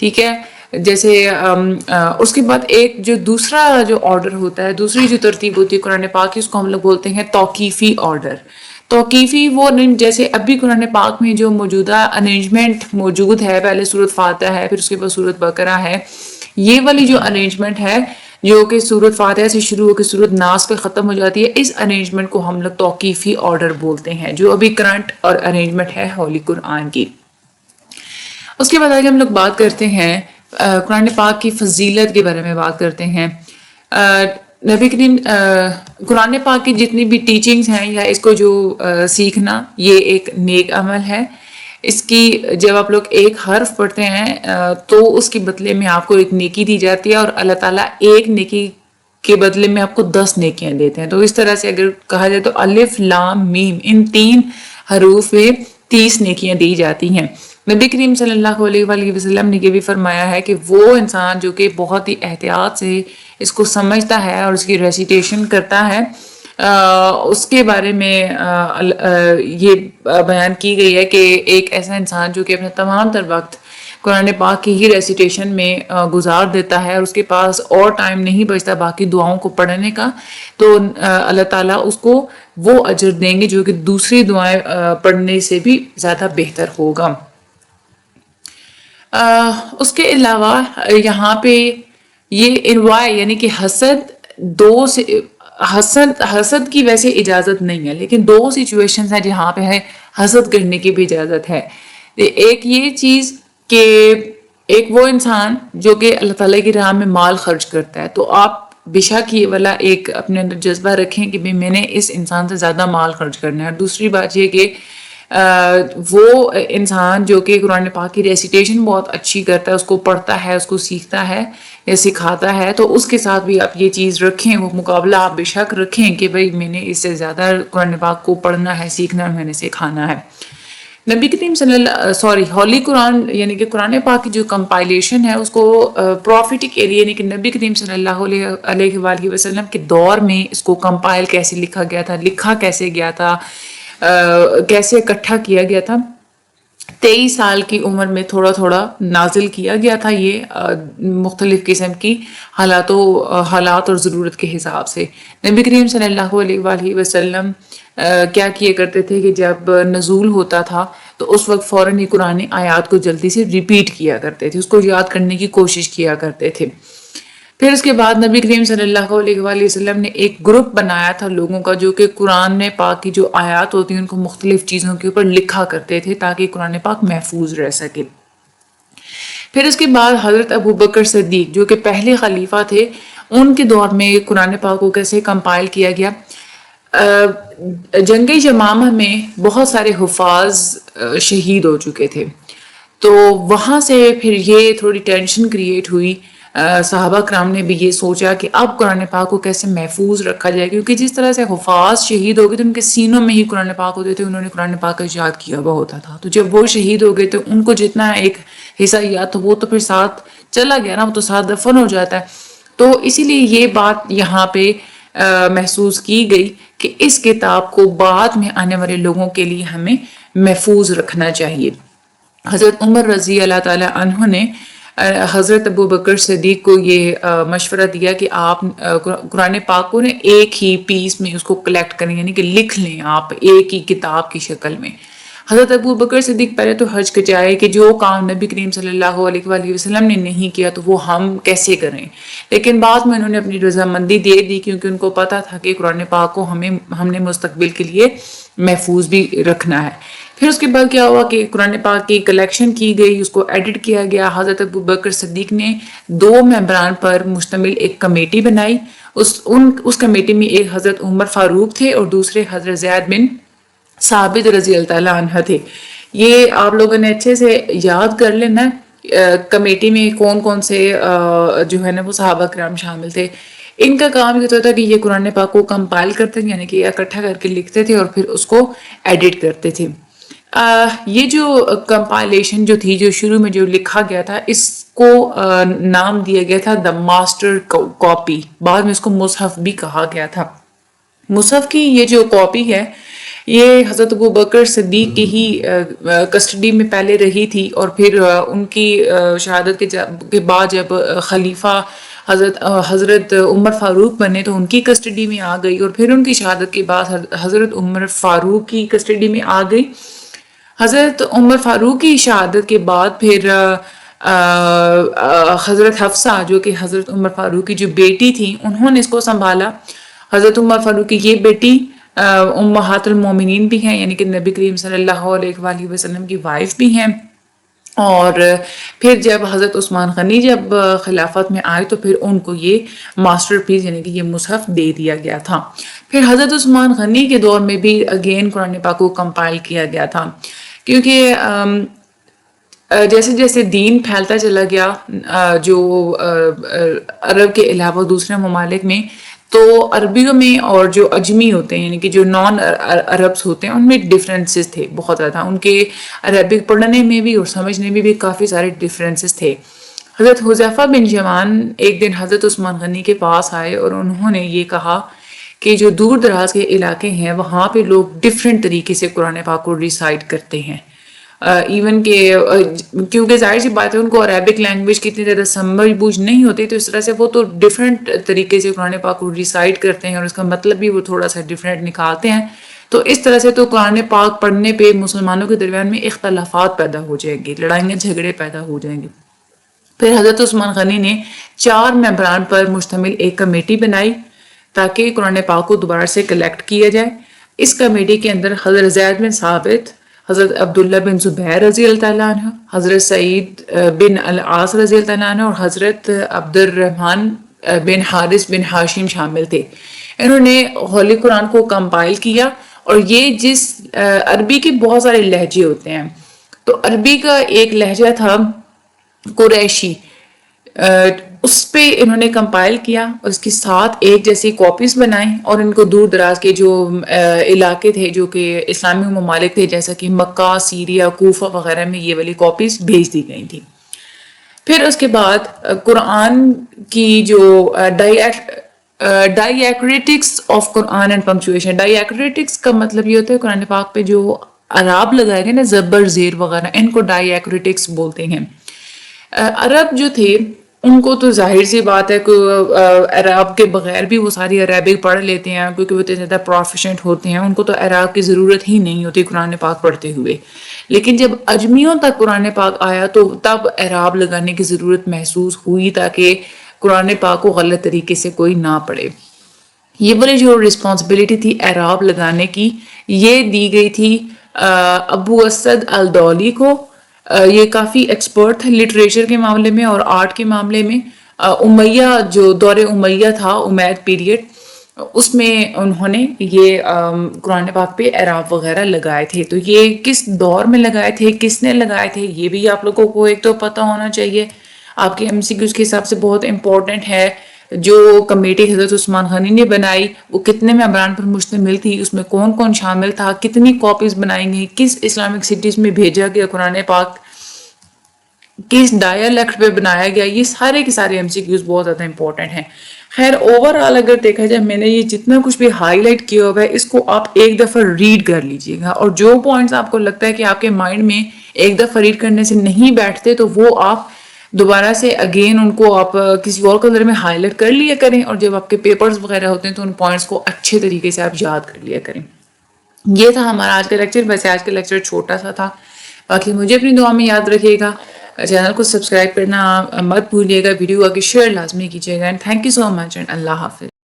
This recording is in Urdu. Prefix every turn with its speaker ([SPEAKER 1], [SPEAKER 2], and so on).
[SPEAKER 1] ٹھیک ہے. جیسے اس کے بعد ایک جو دوسرا جو آرڈر ہوتا ہے, دوسری جو ترتیب ہوتی ہے قرآن پاک کی, اس کو ہم لوگ بولتے ہیں توقیفی آرڈر. توقیفی وہ جیسے ابھی قرآن پاک میں جو موجودہ ارینجمنٹ موجود ہے, پہلے سورۃ فاتحہ ہے, پھر اس کے بعد سورۃ بقرہ ہے, یہ والی جو ارینجمنٹ ہے جو کہ سورۃ فاتحہ سے شروع ہو کے سورۃ ناس پہ ختم ہو جاتی ہے, اس ارینجمنٹ کو ہم لوگ توقیفی آرڈر بولتے ہیں, جو ابھی کرنٹ اور ارینجمنٹ ہے ہولی قرآن کی. اس کے بعد آگے ہم لوگ بات کرتے ہیں قرآن پاک کی فضیلت کے بارے میں بات کرتے ہیں. نبی کریم قرآن پاک کی جتنی بھی ٹیچنگز ہیں یا اس کو جو سیکھنا, یہ ایک نیک عمل ہے. اس کی جب آپ لوگ ایک حرف پڑھتے ہیں تو اس کے بدلے میں آپ کو ایک نیکی دی جاتی ہے, اور اللہ تعالیٰ ایک نیکی کے بدلے میں آپ کو 10 نیکیاں دیتے ہیں. تو اس طرح سے اگر کہا جائے تو الف لام میم ان 3 حروف میں 30 نیکیاں دی جاتی ہیں. نبی کریم صلی اللہ علیہ وآلہ وسلم نے یہ بھی فرمایا ہے کہ وہ انسان جو کہ بہت ہی احتیاط سے اس کو سمجھتا ہے اور اس کی ریسیٹیشن کرتا ہے, اس کے بارے میں یہ بیان کی گئی ہے کہ ایک ایسا انسان جو کہ اپنا تمام تر وقت قرآن پاک کی ہی ریسیٹیشن میں گزار دیتا ہے, اور اس کے پاس اور ٹائم نہیں بچتا باقی دعاؤں کو پڑھنے کا, تو اللہ تعالیٰ اس کو وہ اجر دیں گے جو کہ دوسری دعائیں پڑھنے سے بھی زیادہ بہتر ہوگا. اس کے علاوہ یہاں پہ یہ انوائے یعنی کہ حسد کی ویسے اجازت نہیں ہے, لیکن 2 سچویشنز ہیں جہاں پہ ہے حسد کرنے کی بھی اجازت ہے. ایک یہ چیز کہ ایک وہ انسان جو کہ اللہ تعالیٰ کی راہ میں مال خرچ کرتا ہے, تو آپ بے شک یہ والا ایک اپنے اندر جذبہ رکھیں کہ میں نے اس انسان سے زیادہ مال خرچ کرنا ہے. اور دوسری بات یہ کہ وہ انسان جو کہ قرآن پاک کی ریسیٹیشن بہت اچھی کرتا ہے, اس کو پڑھتا ہے, اس کو سیکھتا ہے یا سکھاتا ہے, تو اس کے ساتھ بھی آپ یہ چیز رکھیں, وہ مقابلہ آپ بے شک رکھیں کہ بھائی میں نے اس سے زیادہ قرآن پاک کو پڑھنا ہے, سیکھنا ہے, میں نے سکھانا ہے. نبی کریم ہولی قرآن یعنی کہ قرآن پاک کی جو کمپائلیشن ہے اس کو پروفیٹک ایریا یعنی کہ نبی کریم صلی اللہ علیہ وآلہ وسلم کے دور میں اس کو کمپائل کیسے لکھا گیا تھا, لکھا کیسے گیا تھا, کیسے اکٹھا کیا گیا تھا. 23 سال کی عمر میں تھوڑا تھوڑا نازل کیا گیا تھا یہ مختلف قسم کی حالات اور ضرورت کے حساب سے. نبی کریم صلی اللہ علیہ وآلہ وسلم کیا کیا کرتے تھے کہ جب نزول ہوتا تھا تو اس وقت فوراً ہی قرآن آیات کو جلدی سے ریپیٹ کیا کرتے تھے, اس کو یاد کرنے کی کوشش کیا کرتے تھے. پھر اس کے بعد نبی کریم صلی اللہ علیہ وآلہ وسلم نے ایک گروپ بنایا تھا لوگوں کا جو کہ قرآن پاک کی جو آیات ہوتی ہیں ان کو مختلف چیزوں کے اوپر لکھا کرتے تھے تاکہ قرآن پاک محفوظ رہ سکے. پھر اس کے بعد حضرت ابو بکر صدیق جو کہ پہلے خلیفہ تھے, ان کے دور میں قرآن پاک کو کیسے کمپائل کیا گیا. جنگ یمامہ میں بہت سارے حفاظ شہید ہو چکے تھے, تو وہاں سے پھر یہ تھوڑی ٹینشن کریٹ ہوئی. صحابہ کرام نے بھی یہ سوچا کہ اب قرآن پاک کو کیسے محفوظ رکھا جائے, کیونکہ جس طرح سے حفاظ شہید ہو گئے تو ان کے سینوں میں ہی قرآن پاک ہوتے تھے, انہوں نے قرآن پاک کا یاد کیا ہوا ہوتا تھا, تو جب وہ شہید ہو گئے تو ان کو جتنا ایک حصہ یاد تھا وہ تو پھر ساتھ چلا گیا نا, وہ تو ساتھ دفن ہو جاتا ہے. تو اسی لیے یہ بات یہاں پہ محسوس کی گئی کہ اس کتاب کو بعد میں آنے والے لوگوں کے لیے ہمیں محفوظ رکھنا چاہیے. حضرت عمر رضی اللہ تعالی عنہ نے حضرت ابو بکر صدیق کو یہ مشورہ دیا کہ آپ قرآن پاک کو ایک ہی پیس میں اس کو کلیکٹ کریں, یعنی کہ لکھ لیں آپ ایک ہی کتاب کی شکل میں. حضرت ابو بکر صدیق پہلے تو حج کے جائے کہ جو کام نبی کریم صلی اللہ علیہ وآلہ وسلم نے نہیں کیا تو وہ ہم کیسے کریں, لیکن بعد میں انہوں نے اپنی رضامندی دے دی کیونکہ ان کو پتا تھا کہ قرآن پاک کو ہم نے مستقبل کے لیے محفوظ بھی رکھنا ہے. پھر اس کے بعد کیا ہوا کہ قرآن پاک کی کلیکشن کی گئی, اس کو ایڈٹ کیا گیا. حضرت ابو بکر صدیق نے 2 ممبران پر مشتمل ایک کمیٹی بنائی. اس کمیٹی میں ایک حضرت عمر فاروق تھے اور دوسرے حضرت زید بن ثابت رضی اللہ تعالیٰ عنہ تھے. یہ آپ لوگوں نے اچھے سے یاد کر لینا کمیٹی میں کون کون سے جو ہے نا وہ صحابہ کرام شامل تھے. ان کا کام یہ ہوتا تھا کہ یہ قرآن پاک کو کمپائل کرتے تھے, یعنی کہ اکٹھا کر کے لکھتے تھے اور پھر اس کو ایڈٹ کرتے تھے. یہ جو کمپائلیشن جو تھی, جو شروع میں جو لکھا گیا تھا, اس کو نام دیا گیا تھا دا ماسٹر کاپی. بعد میں اس کو مصحف بھی کہا گیا تھا. مصحف کی یہ جو کاپی ہے یہ حضرت ابو بکر صدیق کی ہی کسٹڈی میں پہلے رہی تھی، اور پھر ان کی شہادت کے بعد جب خلیفہ حضرت عمر فاروق بنے تو ان کی کسٹڈی میں آ گئی، اور پھر ان کی شہادت کے بعد حضرت عمر فاروق کی کسٹڈی میں آ گئی۔ حضرت عمر فاروق کی شہادت کے بعد پھر حضرت حفصہ جو کہ حضرت عمر فاروق کی جو بیٹی تھی انہوں نے اس کو سنبھالا۔ حضرت عمر فاروق کی یہ بیٹی امہات المومنین بھی ہیں، یعنی کہ نبی کریم صلی اللہ علیہ وآلہ وسلم کی وائف بھی ہیں۔ اور پھر جب حضرت عثمان غنی جب خلافت میں آئے تو پھر ان کو یہ ماسٹر پیس یعنی کہ یہ مصحف دے دیا گیا تھا۔ پھر حضرت عثمان غنی کے دور میں بھی اگین قرآن پاک کو کمپائل کیا گیا تھا، کیونکہ جیسے جیسے دین پھیلتا چلا گیا جو عرب کے علاوہ دوسرے ممالک میں، تو عربیوں میں اور جو اجمی ہوتے ہیں یعنی کہ جو نان عربس ہوتے ہیں ان میں ڈفرینسز تھے بہت زیادہ، ان کے عربک پڑھنے میں بھی اور سمجھنے میں بھی کافی سارے ڈفرینسز تھے۔ حضرت حذیفہ بن یمان ایک دن حضرت عثمان غنی کے پاس آئے اور انہوں نے یہ کہا کہ جو دور دراز کے علاقے ہیں وہاں پہ لوگ ڈفرینٹ طریقے سے قرآن پاک کو ریسائٹ کرتے ہیں، ایون کہ کیونکہ ظاہر سی بات ہے ان کو عربک لینگویج کی اتنی زیادہ سمجھ بوجھ نہیں ہوتی، تو اس طرح سے وہ تو ڈفرینٹ طریقے سے قرآن پاک کو ریسائٹ کرتے ہیں اور اس کا مطلب بھی وہ تھوڑا سا ڈفرینٹ نکالتے ہیں۔ تو اس طرح سے تو قرآن پاک پڑھنے پہ مسلمانوں کے درمیان میں اختلافات پیدا ہو جائیں گے، لڑائیاں جھگڑے پیدا ہو جائیں گے۔ پھر حضرت عثمان غنی نے 4 ممبران پر مشتمل ایک کمیٹی بنائی تاکہ قرآن پاک کو دوبارہ سے کلیکٹ کیا جائے۔ اس کمیٹی کے اندر حضرت زید بن ثابت، حضرت عبداللہ بن زبیر رضی اللہ تعالیٰ عنہ، حضرت سعید بن العاص رضی اللہ تعالیٰ عنہ اور حضرت عبد الرحمن بن حارث بن ہاشم شامل تھے۔ انہوں نے ہولی قرآن کو کمپائل کیا، اور یہ جس عربی کے بہت سارے لہجے ہوتے ہیں، تو عربی کا ایک لہجہ تھا قریشی، اس پہ انہوں نے کمپائل کیا اور اس کے ساتھ ایک جیسی کاپیز بنائیں، اور ان کو دور دراز کے جو علاقے تھے جو کہ اسلامی ممالک تھے جیسا کہ مکہ، سیریا، کوفہ وغیرہ میں یہ والی کاپیز بھیج دی گئی تھی۔ پھر اس کے بعد قرآن کی جو ڈائی ایکریٹکس آف قرآن اینڈ پنکچویشن، ڈائی ایکریٹکس کا مطلب یہ ہوتا ہے قرآن پاک پہ جو اعراب لگائے گئے نا، زبر زیر وغیرہ، ان کو ڈائی ایکریٹکس بولتے ہیں۔ عرب جو تھے ان کو تو ظاہر سی بات ہے کہ عرب کے بغیر بھی وہ ساری عربک پڑھ لیتے ہیں، کیونکہ وہ اتنے زیادہ پروفیشنٹ ہوتے ہیں، ان کو تو عرب کی ضرورت ہی نہیں ہوتی قرآن پاک پڑھتے ہوئے۔ لیکن جب اجمیوں تک قرآن پاک آیا تو تب عرب لگانے کی ضرورت محسوس ہوئی تاکہ قرآن پاک کو غلط طریقے سے کوئی نہ پڑھے۔ یہ والی جو رسپانسبلٹی تھی عرب لگانے کی، یہ دی گئی تھی ابو اسد الدولی کو۔ یہ کافی ایکسپرٹ تھے لٹریچر کے معاملے میں اور آرٹ کے معاملے میں۔ امیہ جو دور امیہ تھا، امید پیریڈ، اس میں انہوں نے یہ قرآن پاک پہ اعراب وغیرہ لگائے تھے۔ تو یہ کس دور میں لگائے تھے، کس نے لگائے تھے، یہ بھی آپ لوگوں کو ایک تو پتہ ہونا چاہیے۔ آپ کے ایم سی کیوز کے حساب سے بہت امپورٹنٹ ہے۔ جو کمیٹی حضرت عثمان غنی نے بنائی وہ کتنے ممبران پر مشتمل تھی، اس میں کون کون شامل تھا، کتنی کاپیز بنائی گئی، کس اسلامک سٹیز میں بھیجا گیا قرآن پاک، کس ڈائلیکٹ پہ بنایا گیا، یہ سارے کے سارے ایم سی کیوز بہت زیادہ امپورٹنٹ ہیں۔ خیر اوورآل اگر دیکھا جائے، میں نے یہ جتنا کچھ بھی ہائی لائٹ کیا ہوا ہے اس کو آپ ایک دفعہ ریڈ کر لیجئے گا، اور جو پوائنٹس آپ کو لگتا ہے کہ آپ کے مائنڈ میں ایک دفعہ ریڈ کرنے سے نہیں بیٹھتے تو وہ آپ دوبارہ سے اگین ان کو آپ کسی اور کلر میں ہائی لائٹ کر لیا کریں، اور جب آپ کے پیپرز وغیرہ ہوتے ہیں تو ان پوائنٹس کو اچھے طریقے سے آپ یاد کر لیا کریں۔ یہ تھا ہمارا آج کا لیکچر۔ ویسے آج کا لیکچر چھوٹا سا تھا، باقی مجھے اپنی دعا میں یاد رکھیے گا، چینل کو سبسکرائب کرنا مت بھولیے گا، ویڈیو آگے شیئر لازمی کیجیے گا، and thank you so much and اللہ حافظ۔